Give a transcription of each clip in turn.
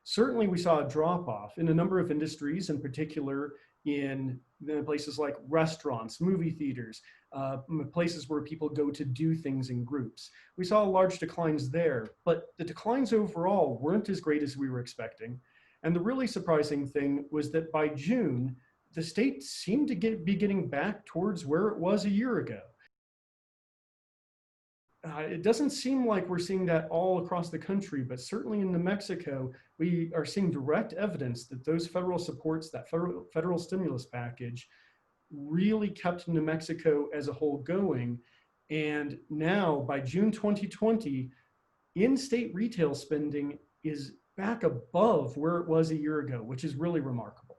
Certainly we saw a drop off in a number of industries, in particular in places like restaurants, movie theaters, places where people go to do things in groups. We saw large declines there, but the declines overall weren't as great as we were expecting. And the really surprising thing was that by June, the state seemed to be getting back towards where it was a year ago. It doesn't seem like we're seeing that all across the country, but certainly in New Mexico, we are seeing direct evidence that those federal supports, that federal stimulus package, really kept New Mexico as a whole going. And now by June 2020, in-state retail spending is back above where it was a year ago, which is really remarkable.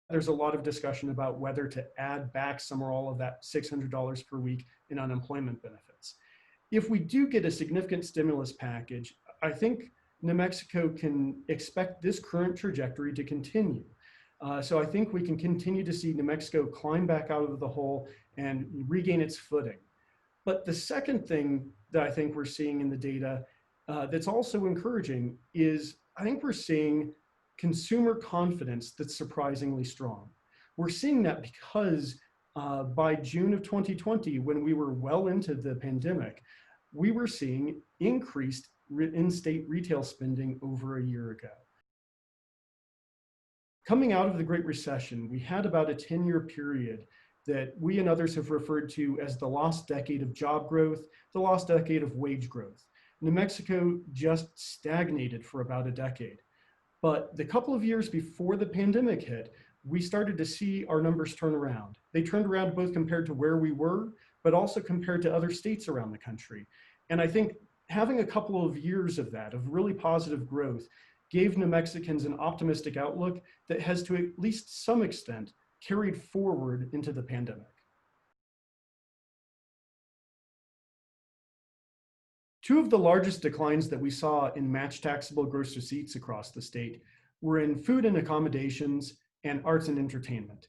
There's a lot of discussion about whether to add back some or all of that $600 per week in unemployment benefits. If we do get a significant stimulus package, I think New Mexico can expect this current trajectory to continue. So I think we can continue to see New Mexico climb back out of the hole and regain its footing. But the second thing that I think we're seeing in the data that's also encouraging is I think we're seeing consumer confidence that's surprisingly strong. We're seeing that because by June of 2020, when we were well into the pandemic, we were seeing increased in-state retail spending over a year ago. Coming out of the Great Recession, we had about a 10-year period that we and others have referred to as the lost decade of job growth, the lost decade of wage growth. New Mexico just stagnated for about a decade. But the couple of years before the pandemic hit, we started to see our numbers turn around. They turned around both compared to where we were, but also compared to other states around the country. And I think having a couple of years of that, of really positive growth, gave New Mexicans an optimistic outlook that has to at least some extent carried forward into the pandemic. Two of the largest declines that we saw in match taxable gross receipts across the state were in food and accommodations and arts and entertainment.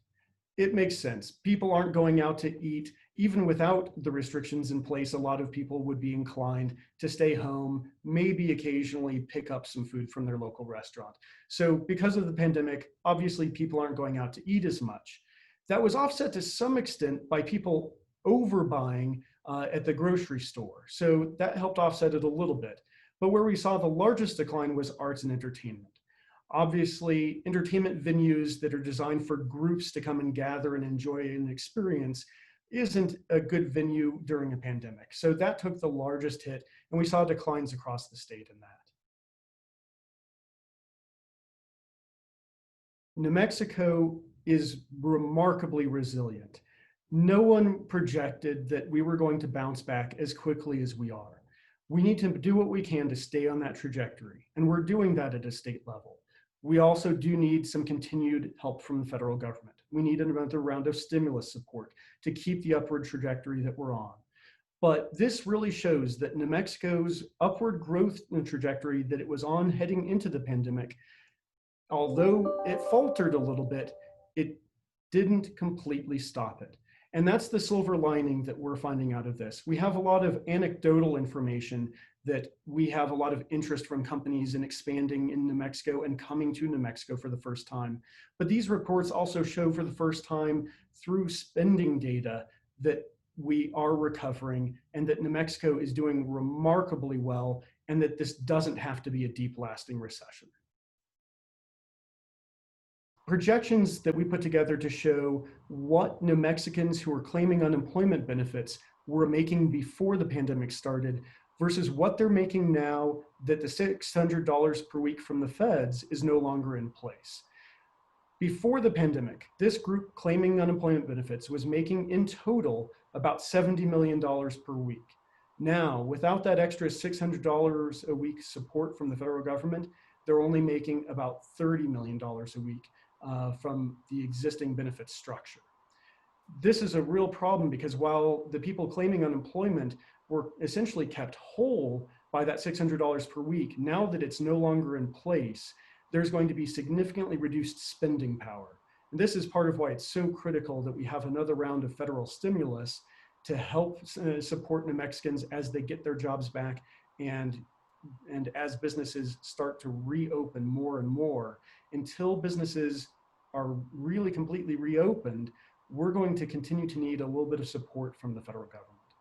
It makes sense. People aren't going out to eat. Even without the restrictions in place, a lot of people would be inclined to stay home, maybe occasionally pick up some food from their local restaurant. So because of the pandemic, obviously people aren't going out to eat as much. That was offset to some extent by people overbuying at the grocery store. So that helped offset it a little bit. But where we saw the largest decline was arts and entertainment. Obviously, entertainment venues that are designed for groups to come and gather and enjoy an experience isn't a good venue during a pandemic. So that took the largest hit, and we saw declines across the state in that. New Mexico is remarkably resilient. No one projected that we were going to bounce back as quickly as we are. We need to do what we can to stay on that trajectory, and we're doing that at a state level. We also do need some continued help from the federal government. We need another round of stimulus support to keep the upward trajectory that we're on. But this really shows that New Mexico's upward growth trajectory that it was on heading into the pandemic, although it faltered a little bit, it didn't completely stop it. And that's the silver lining that we're finding out of this. We have a lot of anecdotal information that we have a lot of interest from companies in expanding in New Mexico and coming to New Mexico for the first time. But these reports also show for the first time through spending data that we are recovering and that New Mexico is doing remarkably well and that this doesn't have to be a deep lasting recession. Projections that we put together to show what New Mexicans who are claiming unemployment benefits were making before the pandemic started versus what they're making now that the $600 per week from the feds is no longer in place. Before the pandemic, this group claiming unemployment benefits was making in total about $70 million per week. Now, without that extra $600 a week support from the federal government, they're only making about $30 million a week from the existing benefits structure. This is a real problem because while the people claiming unemployment were essentially kept whole by that $600 per week, now that it's no longer in place, there's going to be significantly reduced spending power. And this is part of why it's so critical that we have another round of federal stimulus to help support New Mexicans as they get their jobs back, and as businesses start to reopen more and more. Until businesses are really completely reopened, we're going to continue to need a little bit of support from the federal government.